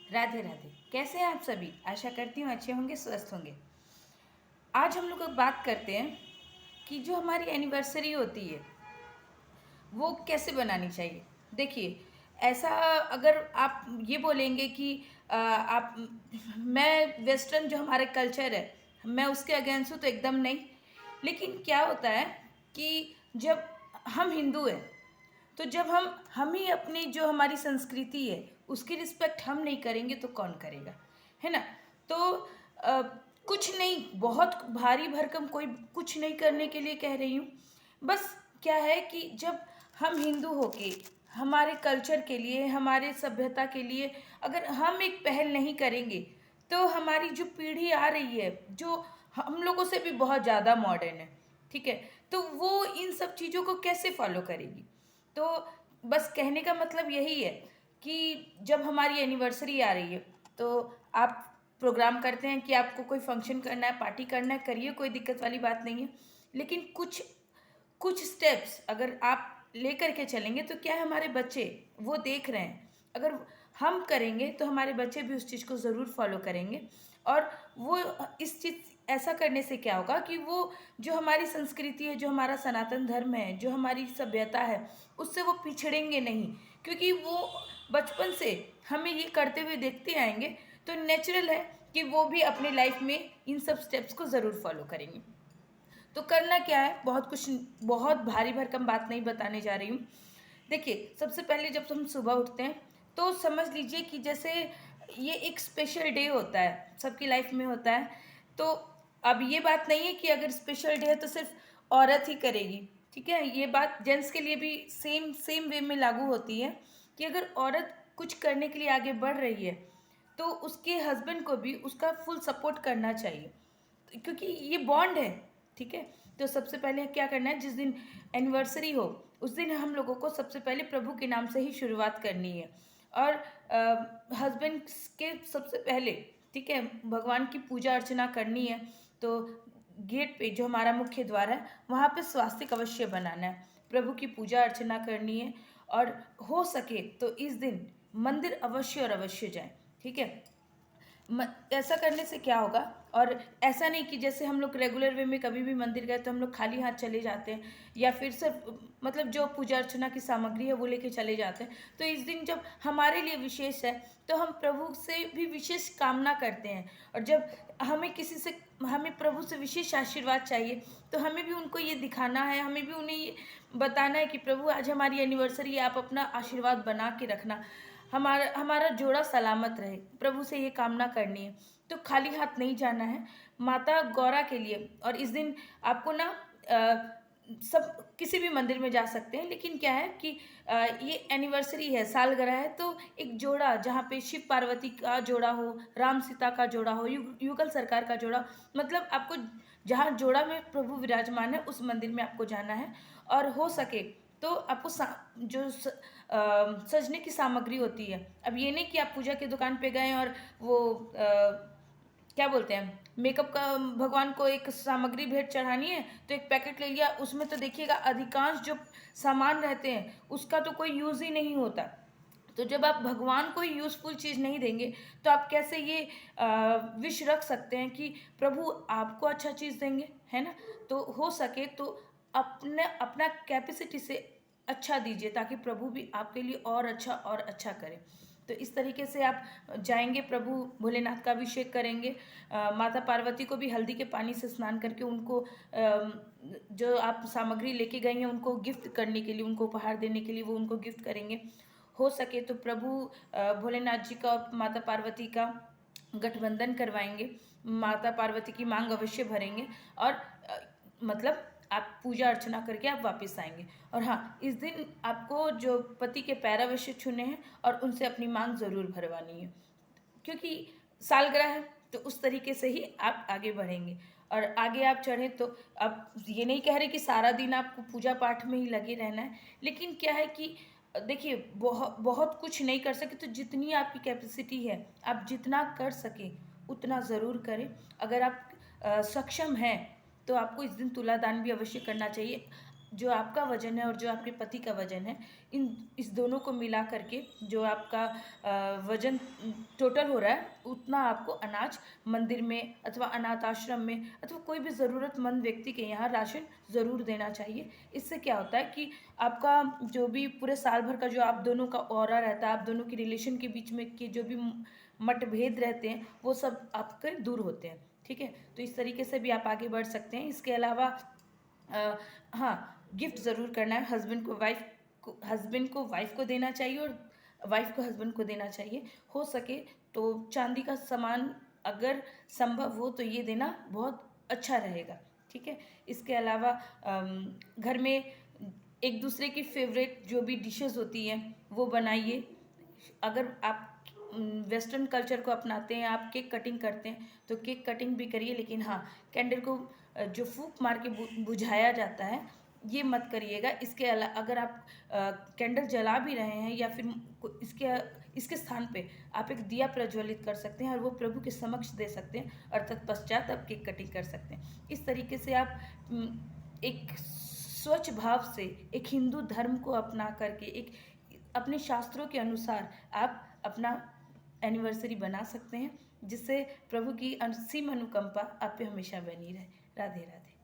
राधे राधे। कैसे हैं आप सभी? आशा करती हूँ अच्छे होंगे, स्वस्थ होंगे। आज हम लोग बात करते हैं कि जो हमारी एनिवर्सरी होती है वो कैसे बनानी चाहिए। देखिए, ऐसा अगर आप ये बोलेंगे कि आप मैं वेस्टर्न जो हमारे कल्चर है मैं उसके अगेंस्ट हूँ, तो एकदम नहीं। लेकिन क्या होता है कि जब हम हिंदू हैं, तो जब हम ही अपनी जो हमारी संस्कृति है उसकी रिस्पेक्ट हम नहीं करेंगे तो कौन करेगा, है ना। तो अ, कुछ नहीं, बहुत भारी भरकम कोई कुछ नहीं करने के लिए कह रही हूँ। बस क्या है कि जब हम हिंदू होके हमारे कल्चर के लिए, हमारे सभ्यता के लिए अगर हम एक पहल नहीं करेंगे, तो हमारी जो पीढ़ी आ रही है जो हम लोगों से भी बहुत ज़्यादा मॉडर्न है, ठीक है, तो वो इन सब चीज़ों को कैसे फॉलो करेगी। तो बस कहने का मतलब यही है कि जब हमारी एनिवर्सरी आ रही है तो आप प्रोग्राम करते हैं कि आपको कोई फंक्शन करना है, पार्टी करना है, करिए, कोई दिक्कत वाली बात नहीं है। लेकिन कुछ कुछ स्टेप्स अगर आप लेकर के चलेंगे तो क्या है, हमारे बच्चे वो देख रहे हैं। अगर हम करेंगे तो हमारे बच्चे भी उस चीज़ को ज़रूर फॉलो करेंगे। और वो इस चीज़ ऐसा करने से क्या होगा कि वो जो हमारी संस्कृति है, जो हमारा सनातन धर्म है, जो हमारी सभ्यता है, उससे वो पिछड़ेंगे नहीं। क्योंकि वो बचपन से हमें ये करते हुए देखते आएंगे, तो नेचुरल है कि वो भी अपनी लाइफ में इन सब स्टेप्स को ज़रूर फॉलो करेंगे। तो करना क्या है, बहुत कुछ, बहुत भारी भरकम बात नहीं बताने जा रही हूँ। देखिए, सबसे पहले जब हम सुबह उठते हैं तो समझ लीजिए कि जैसे ये एक स्पेशल डे होता है, सबकी लाइफ में होता है। तो अब ये बात नहीं है कि अगर स्पेशल डे है तो सिर्फ औरत ही करेगी, ठीक है। ये बात जेंट्स के लिए भी सेम सेम वे में लागू होती है कि अगर औरत कुछ करने के लिए आगे बढ़ रही है तो उसके हस्बैंड को भी उसका फुल सपोर्ट करना चाहिए, क्योंकि ये बॉन्ड है, ठीक है। तो सबसे पहले क्या करना है, जिस दिन एनिवर्सरी हो उस दिन हम लोगों को सबसे पहले प्रभु के नाम से ही शुरुआत करनी है। और हस्बैंड के सबसे पहले, ठीक है, भगवान की पूजा अर्चना करनी है। तो गेट पे जो हमारा मुख्य द्वार है वहाँ पे स्वास्तिक अवश्य बनाना है, प्रभु की पूजा अर्चना करनी है। और हो सके तो इस दिन मंदिर अवश्य और अवश्य जाएं, ठीक है। ऐसा करने से क्या होगा, और ऐसा नहीं कि जैसे हम लोग रेगुलर वे में कभी भी मंदिर गए तो हम लोग खाली हाथ चले जाते हैं, या फिर सिर्फ मतलब जो पूजा अर्चना की सामग्री है वो लेके चले जाते हैं। तो इस दिन जब हमारे लिए विशेष है तो हम प्रभु से भी विशेष कामना करते हैं। और जब हमें प्रभु से विशेष आशीर्वाद चाहिए तो हमें भी उनको ये दिखाना है, हमें भी उन्हें ये बताना है कि प्रभु आज हमारी एनिवर्सरी है, आप अपना आशीर्वाद बना के रखना, हमारा हमारा जोड़ा सलामत रहे, प्रभु से ये कामना करनी है। तो खाली हाथ नहीं जाना है माता गौरा के लिए। और इस दिन आपको ना सब किसी भी मंदिर में जा सकते हैं, लेकिन क्या है कि ये एनिवर्सरी है, सालगिरह है, तो एक जोड़ा जहाँ पे शिव पार्वती का जोड़ा हो, राम सीता का जोड़ा हो, युगल सरकार का जोड़ा, मतलब आपको जहाँ जोड़ा में प्रभु विराजमान है उस मंदिर में आपको जाना है। और हो सके तो आपको सजने की सामग्री होती है। अब ये नहीं कि आप पूजा की दुकान पे गए और वो क्या बोलते हैं, मेकअप का भगवान को एक सामग्री भेंट चढ़ानी है तो एक पैकेट ले लिया, उसमें तो देखिएगा अधिकांश जो सामान रहते हैं उसका तो कोई यूज़ ही नहीं होता। तो जब आप भगवान को यूज़फुल चीज़ नहीं देंगे तो आप कैसे ये विश रख सकते हैं कि प्रभु आपको अच्छा चीज़ देंगे, है ना। तो हो सके तो अपने अपना कैपेसिटी से अच्छा दीजिए ताकि प्रभु भी आपके लिए और अच्छा करें। तो इस तरीके से आप जाएंगे, प्रभु भोलेनाथ का अभिषेक करेंगे, माता पार्वती को भी हल्दी के पानी से स्नान करके उनको जो आप सामग्री लेके गए हैं उनको गिफ्ट करने के लिए, उनको उपहार देने के लिए वो उनको गिफ्ट करेंगे। हो सके तो प्रभु भोलेनाथ जी का और माता पार्वती का गठबंधन करवाएंगे, माता पार्वती की मांग अवश्य भरेंगे। और मतलब आप पूजा अर्चना करके आप वापस आएंगे। और हाँ, इस दिन आपको जो पति के पैर अवश्य छूने हैं और उनसे अपनी मांग ज़रूर भरवानी है, क्योंकि सालगिरह है तो उस तरीके से ही आप आगे बढ़ेंगे। और आगे आप चढ़ें तो अब ये नहीं कह रहे कि सारा दिन आपको पूजा पाठ में ही लगे रहना है, लेकिन क्या है कि देखिए बहुत बहुत कुछ नहीं कर सके तो जितनी आपकी कैपेसिटी है आप जितना कर सके उतना ज़रूर करें। अगर आप सक्षम हैं तो आपको इस दिन तुला दान भी अवश्य करना चाहिए। जो आपका वजन है और जो आपके पति का वजन है, इस दोनों को मिला करके जो आपका वजन टोटल हो रहा है, उतना आपको अनाज मंदिर में अथवा अनाथ आश्रम में अथवा कोई भी ज़रूरतमंद व्यक्ति के यहाँ राशन ज़रूर देना चाहिए। इससे क्या होता है कि आपका जो भी पूरे साल भर का जो आप दोनों का ऑरा रहता है, आप दोनों की रिलेशन के बीच में के जो भी मतभेद रहते हैं, वो सब आपके दूर होते हैं। ठीक है, तो इस तरीके से भी आप आगे बढ़ सकते हैं। इसके अलावा हाँ, गिफ्ट ज़रूर करना है। हस्बैंड को वाइफ को देना चाहिए और वाइफ को हस्बैंड को देना चाहिए। हो सके तो चांदी का सामान अगर संभव हो तो ये देना बहुत अच्छा रहेगा। ठीक है, इसके अलावा घर में एक दूसरे की फेवरेट जो भी डिशेस होती हैं वो बनाइए। अगर आप वेस्टर्न कल्चर को अपनाते हैं, आप केक कटिंग करते हैं तो केक कटिंग भी करिए, लेकिन हाँ, कैंडल को जो फूंक मार के बुझाया जाता है ये मत करिएगा। इसके अलावा अगर आप कैंडल जला भी रहे हैं या फिर इसके स्थान पे आप एक दिया प्रज्वलित कर सकते हैं और वो प्रभु के समक्ष दे सकते हैं और तत्पश्चात आप केक कटिंग कर सकते हैं। इस तरीके से आप एक स्वच्छ भाव से एक हिंदू धर्म को अपना करके एक अपने शास्त्रों के अनुसार आप अपना एनिवर्सरी बना सकते हैं, जिससे प्रभु की असीम अनुकंपा आप पे हमेशा बनी रहे। राधे राधे।